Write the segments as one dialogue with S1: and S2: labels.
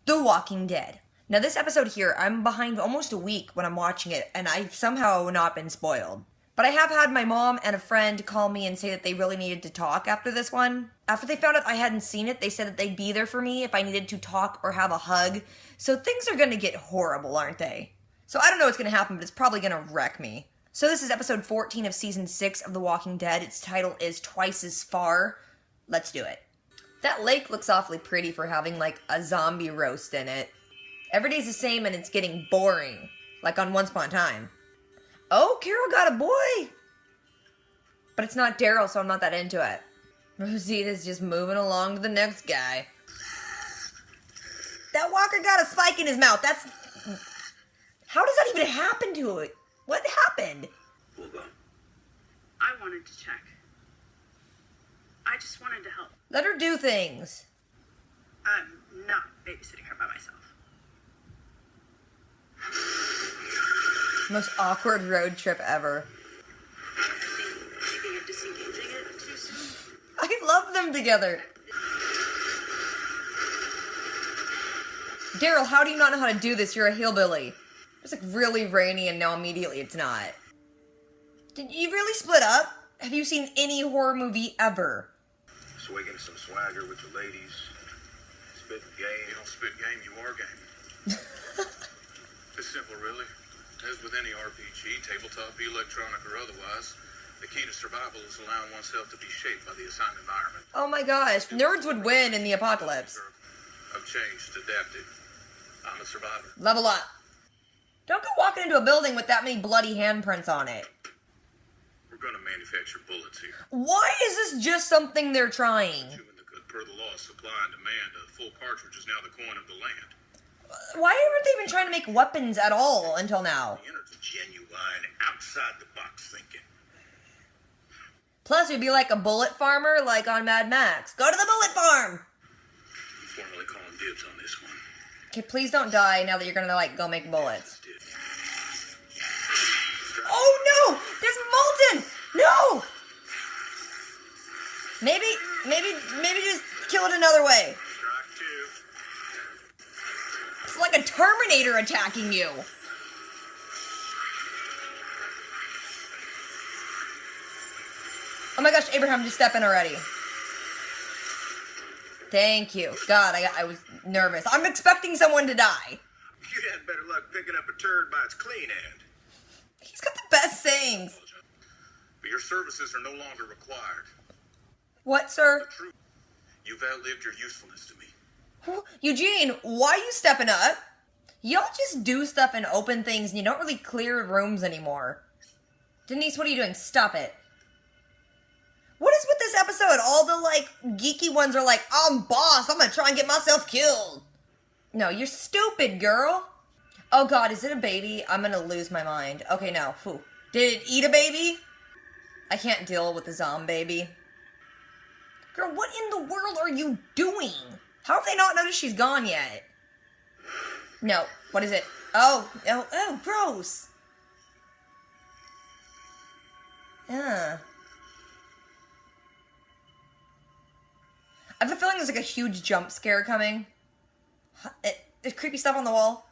S1: The Walking Dead. Now this episode here, I'm behind almost a week when I'm watching it, and I've somehow not been spoiled. But I have had my mom and a friend call me and say that they really needed to talk after this one. After they found out I hadn't seen it, they said that they'd be there for me if I needed to talk or have a hug. So things are gonna get horrible, aren't they? So I don't know what's gonna happen, but it's probably gonna wreck me. So this is episode 14 of season 6 of The Walking Dead. Its title is Twice as Far. Let's do it. That lake looks awfully pretty for having, like, a zombie roast in it. Every day's the same and it's getting boring. Like on Once Upon a Time. Oh, Carol got a boy! But it's not Daryl, so I'm not that into it. Rosita's just moving along to the next guy. That walker got a spike in his mouth. That's... How does that even happen to it? What happened?
S2: Hold on. I wanted to check. I just wanted to help.
S1: Let her do things.
S2: I'm not babysitting her by myself.
S1: Most awkward road trip ever.
S2: Maybe you're disengaging it too soon.
S1: I love them together. Daryl, how do you not know how to do this? You're a hillbilly. It's like really rainy and now immediately it's not. Did you really split up? Have you seen any horror movie ever?
S3: Swigging some swagger with your ladies. Spit game.
S4: You don't spit game, you are game. It's simple, really. As with any RPG, tabletop, electronic, or otherwise, the key to survival is allowing oneself to be shaped by the assigned environment.
S1: Oh my gosh, nerds would win in the apocalypse.
S4: I've changed, adapted. I'm a survivor.
S1: Level up. Don't go walking into a building with that many bloody handprints on it.
S4: We're gonna manufacture bullets here.
S1: Why is this just something they're trying?
S4: Per the law of supply and demand, a full cartridge is now the coin of the land.
S1: Why aren't they even trying to make weapons at all until now?
S3: The innards of genuine, outside-the-box thinking.
S1: Plus, we'd be like a bullet farmer, like on Mad Max. Go to the bullet farm!
S4: I'm formally calling dibs on this one.
S1: Okay, please don't die now that you're gonna, like, go make bullets. Oh no! There's Molten! No! Maybe just kill it another way.
S3: Strike two.
S1: It's like a Terminator attacking you. Oh my gosh, Abraham, just step in already. Thank you. God, I was nervous. I'm expecting someone to die.
S3: You had better luck picking up a turd by its clean end.
S1: He's got the best sayings.
S4: But your services are no longer required.
S1: What, sir?
S4: The truth. You've outlived your usefulness to me.
S1: Eugene, why are you stepping up? Y'all just do stuff and open things and you don't really clear rooms anymore. Denise, what are you doing? Stop it. What is with this episode? All the, like, geeky ones are like, I'm boss, I'm gonna try and get myself killed. No, you're stupid, girl. Oh god, is it a baby? I'm gonna lose my mind. Okay, no. Whew. Did it eat a baby? I can't deal with the zombie baby. Girl, what in the world are you doing? How have they not noticed she's gone yet? No. What is it? Oh, gross. Yeah. I have a feeling there's like a huge jump scare coming. There's creepy stuff on the wall.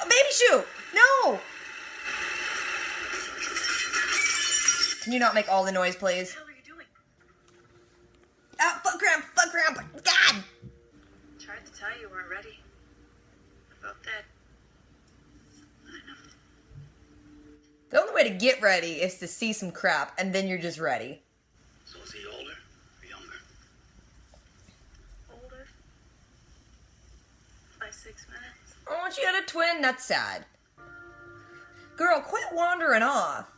S1: A baby shoe! No! Can you not make all the noise, please?
S2: What the hell are you doing?
S1: Ah, foot cramp! God!
S2: Tried to tell you weren't ready. About that. I know.
S1: The only way to get ready is to see some crap, and then you're just ready.
S4: So is he older or younger?
S2: Older. By 6 minutes.
S1: Oh, she had a twin? That's sad. Girl, quit wandering off.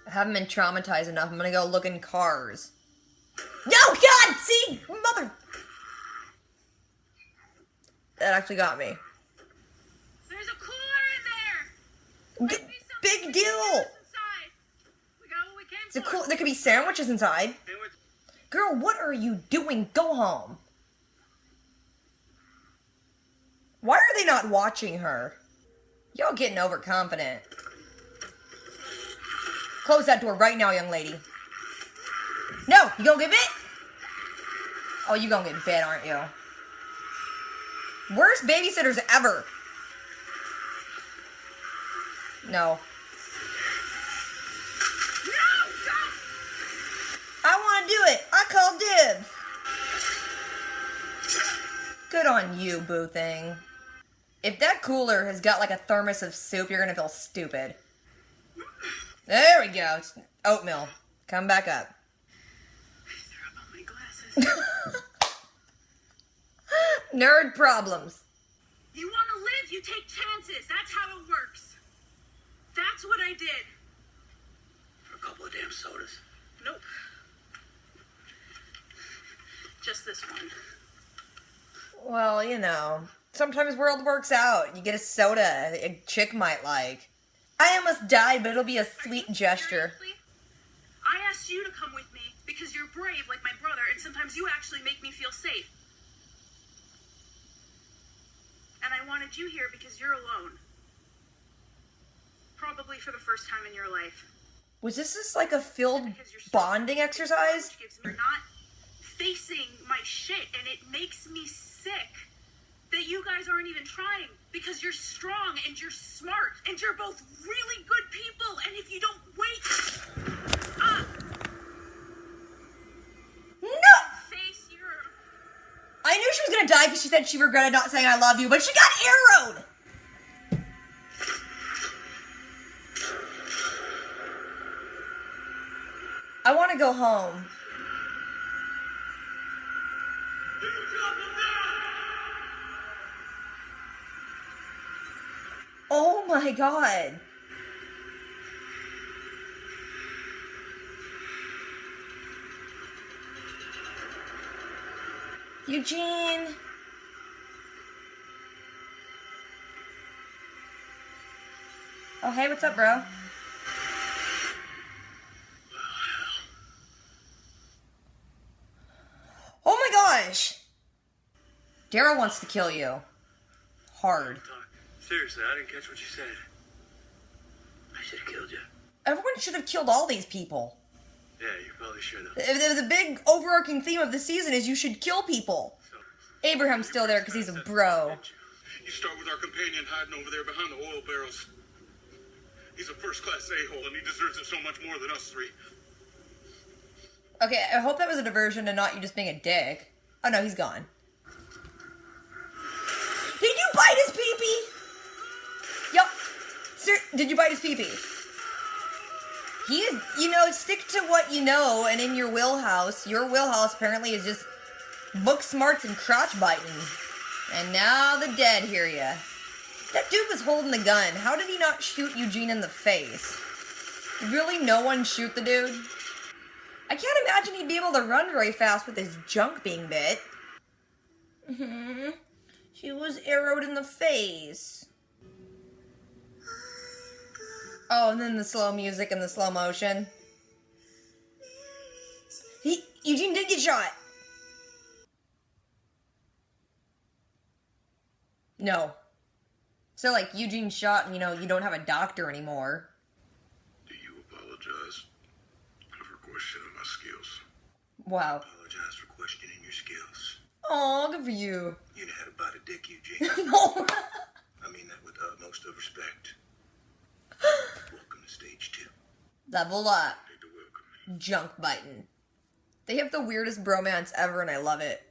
S1: I haven't been traumatized enough. I'm gonna go look in cars. No, God! See? Mother... That actually got me.
S2: There's a cooler in there!
S1: Big deal!
S2: We got what we came for.
S1: There could be sandwiches inside. Girl, what are you doing? Go home. Why are they not watching her? Y'all getting overconfident. Close that door right now, young lady. No, you gonna get bit? Oh, you gonna get bit, aren't you? Worst babysitters ever. No.
S2: No, don't!
S1: I wanna do it. I call dibs. Good on you, boo thing. If that cooler has got like a thermos of soup, you're gonna feel stupid. There we go. It's oatmeal. Come back up.
S2: I threw up on my glasses.
S1: Nerd problems.
S2: You want to live, you take chances. That's how it works. That's what I did.
S5: For a couple of damn sodas.
S2: Nope. Just this one.
S1: Well, you know, sometimes world works out. You get a soda a chick might like. I almost died, but it'll be a sweet gesture.
S2: Seriously? I asked you to come with me because you're brave like my brother, and sometimes you actually make me feel safe. And I wanted you here because you're alone. Probably for the first time in your life.
S1: Was this just like a filled
S2: Because you're strong.
S1: bonding exercise?
S2: Which gives me- You're not facing my shit, and it makes me sick that you guys aren't even trying because you're strong and you're smart and you're both really good people, and if you don't wake up,
S1: No!
S2: face your...
S1: I knew she was gonna die because she said she regretted not saying I love you, but she got arrowed! I want to go home. Oh my god. Eugene. Oh, hey, what's up, bro? Oh my gosh! Daryl wants to kill you. Hard.
S5: Seriously, I didn't catch what you said. I should have killed you.
S1: Everyone should have killed all these people.
S5: Yeah, you probably should have.
S1: The big overarching theme of the season is you should kill people. Abraham's still there because he's a bro.
S4: You start with our companion hiding over there behind the oil barrels. He's a first-class a-hole, and he deserves it so much more than us three.
S1: Okay, I hope that was a diversion and not you just being a dick. Oh no, he's gone. Did you bite his pee-pee? Yup. Sir, did you bite his pee-pee? He is, you know, stick to what you know and in your wheelhouse. Your wheelhouse apparently is just book smarts and crotch biting. And now the dead hear ya. That dude was holding the gun. How did he not shoot Eugene in the face? Did really no one shoot the dude? I can't imagine he'd be able to run very fast with his junk being bit. She was arrowed in the face. Oh, and then the slow music and the slow motion. Eugene did get shot. No. So, like, Eugene shot and, you know, you don't have a doctor anymore.
S3: Do you apologize for questioning my skills?
S1: Wow.
S3: Apologize for questioning your skills.
S1: Aw, good for you.
S3: You know how to bite a dick, Eugene.
S1: No.
S3: I mean that with the utmost of respect. Welcome to stage 2.
S1: Level up.
S3: Need to welcome me.
S1: Junk biting. They have the weirdest bromance ever and I love it.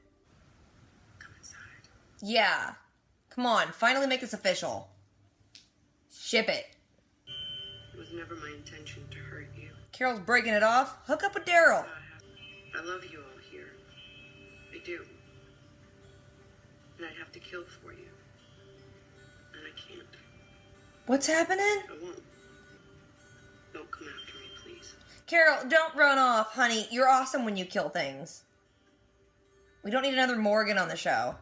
S2: Come inside.
S1: Yeah. Come on, finally make this official. Ship it.
S2: It was never my intention to hurt you.
S1: Carol's breaking it off. Hook up with Daryl.
S2: I love you all here. I do. And I'd have to kill for you. And I can't.
S1: What's happening?
S2: I won't. Don't come after me, please.
S1: Carol, don't run off, honey. You're awesome when you kill things. We don't need another Morgan on the show.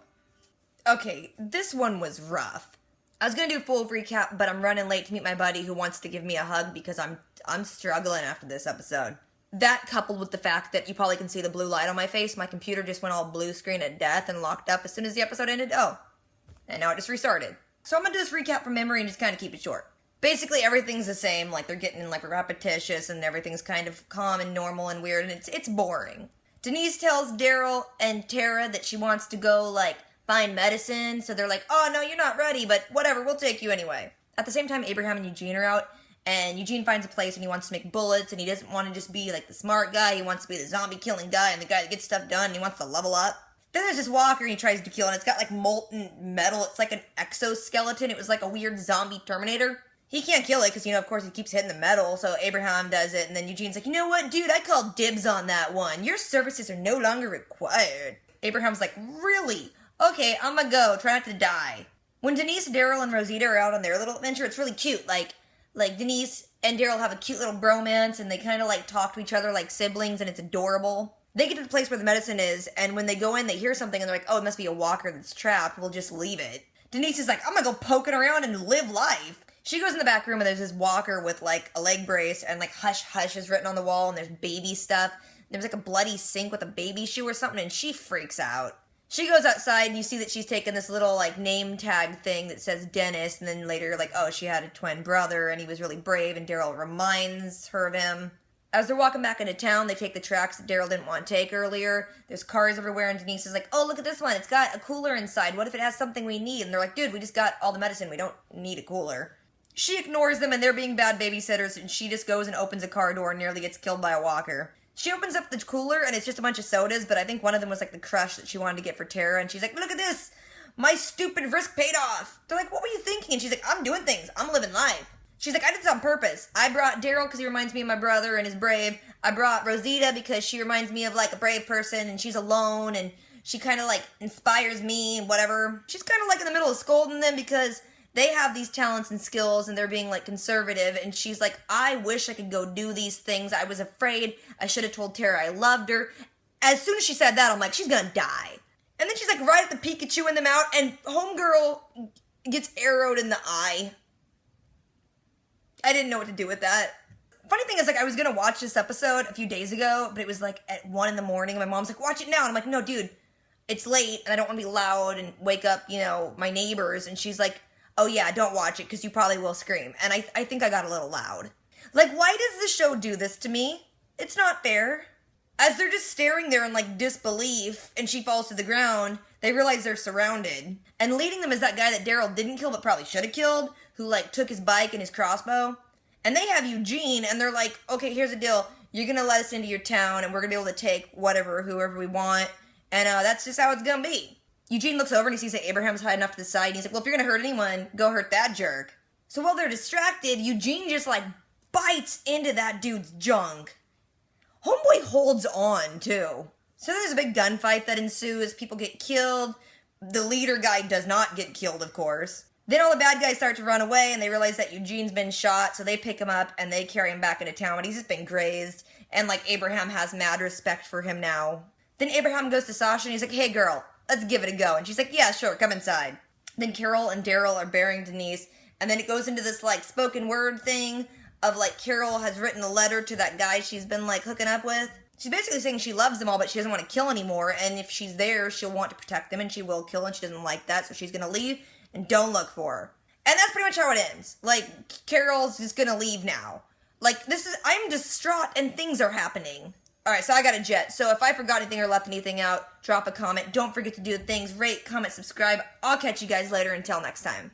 S1: Okay, this one was rough. I was gonna do a full recap, but I'm running late to meet my buddy who wants to give me a hug because I'm struggling after this episode. That coupled with the fact that you probably can see the blue light on my face, my computer just went all blue screen at death and locked up as soon as the episode ended. Oh, and now it just restarted. So I'm gonna do this recap from memory and just kind of keep it short. Basically, everything's the same. Like, they're getting, like, repetitious, and everything's kind of calm and normal and weird, and it's boring. Denise tells Daryl and Tara that she wants to go, like, find medicine, so they're like, oh, no, you're not ready, but whatever, we'll take you anyway. At the same time, Abraham and Eugene are out, and Eugene finds a place and he wants to make bullets, and he doesn't want to just be, like, the smart guy. He wants to be the zombie-killing guy and the guy that gets stuff done, and he wants to level up. Then there's this walker he tries to kill, and it's got, like, molten metal. It's like an exoskeleton. It was like a weird zombie Terminator. He can't kill it because, of course, he keeps hitting the metal, so Abraham does it, and then Eugene's like, you know what, dude, I called dibs on that one. Your services are no longer required. Abraham's like, really? Okay, I'm gonna go. Try not to die. When Denise, Daryl, and Rosita are out on their little adventure, it's really cute. Like Denise and Daryl have a cute little bromance, and they kind of, like, talk to each other like siblings, and it's adorable. They get to the place where the medicine is, and when they go in, they hear something, and they're like, oh, it must be a walker that's trapped. We'll just leave it. Denise is like, I'm gonna go poking around and live life. She goes in the back room, and there's this walker with, like, a leg brace, and, like, hush hush is written on the wall, and there's baby stuff. There's, like, a bloody sink with a baby shoe or something, and she freaks out. She goes outside, and you see that she's taken this little, like, name tag thing that says Dennis, and then later you're like, oh, she had a twin brother, and he was really brave, and Daryl reminds her of him. As they're walking back into town, they take the tracks that Daryl didn't want to take earlier. There's cars everywhere, and Denise is like, oh, look at this one. It's got a cooler inside. What if it has something we need? And they're like, dude, we just got all the medicine. We don't need a cooler. She ignores them, and they're being bad babysitters, and she just goes and opens a car door and nearly gets killed by a walker. She opens up the cooler, and it's just a bunch of sodas, but I think one of them was, like, the crush that she wanted to get for Tara, and she's like, look at this! My stupid risk paid off! They're like, what were you thinking? And she's like, I'm doing things. I'm living life. She's like, I did this on purpose. I brought Daryl because he reminds me of my brother and is brave. I brought Rosita because she reminds me of, like, a brave person, and she's alone, and she kind of, like, inspires me and whatever. She's kind of, like, in the middle of scolding them because they have these talents and skills, and they're being, like, conservative, and she's like, I wish I could go do these things. I was afraid. I should have told Tara I loved her. As soon as she said that, I'm like, she's gonna die. And then she's, like, right at the Pikachu in the mouth, and homegirl gets arrowed in the eye. I didn't know what to do with that. Funny thing is, like, I was gonna watch this episode a few days ago, but it was, like, at 1 a.m, and my mom's like, watch it now, and I'm like, no, dude, it's late, and I don't want to be loud and wake up, my neighbors, and she's like, oh yeah, don't watch it, because you probably will scream. And I think I got a little loud. Like, why does the show do this to me? It's not fair. As they're just staring there in, like, disbelief, and she falls to the ground, they realize they're surrounded. And leading them is that guy that Daryl didn't kill but probably should have killed, who, like, took his bike and his crossbow. And they have Eugene, and they're like, okay, here's the deal. You're gonna let us into your town, and we're gonna be able to take whoever we want. And that's just how it's gonna be. Eugene looks over and he sees that Abraham's hiding off to the side, and he's like, well, if you're gonna hurt anyone, go hurt that jerk. So while they're distracted, Eugene just, like, bites into that dude's junk. Homeboy holds on, too. So there's a big gunfight that ensues, people get killed. The leader guy does not get killed, of course. Then all the bad guys start to run away, and they realize that Eugene's been shot, so they pick him up, and they carry him back into town, but he's just been grazed, and, like, Abraham has mad respect for him now. Then Abraham goes to Sasha, and he's like, hey, girl, let's give it a go. And she's like, yeah, sure, come inside. Then Carol and Daryl are burying Denise, and then it goes into this, like, spoken word thing of, like, Carol has written a letter to that guy she's been, like, hooking up with. She's basically saying she loves them all, but she doesn't want to kill anymore, and if she's there, she'll want to protect them, and she will kill, and she doesn't like that, so she's gonna leave, and don't look for her. And that's pretty much how it ends. Like, Carol's just gonna leave now. Like, I'm distraught, and things are happening. Alright, so I got a jet, so if I forgot anything or left anything out, drop a comment. Don't forget to do the things, rate, comment, subscribe. I'll catch you guys later. Until next time.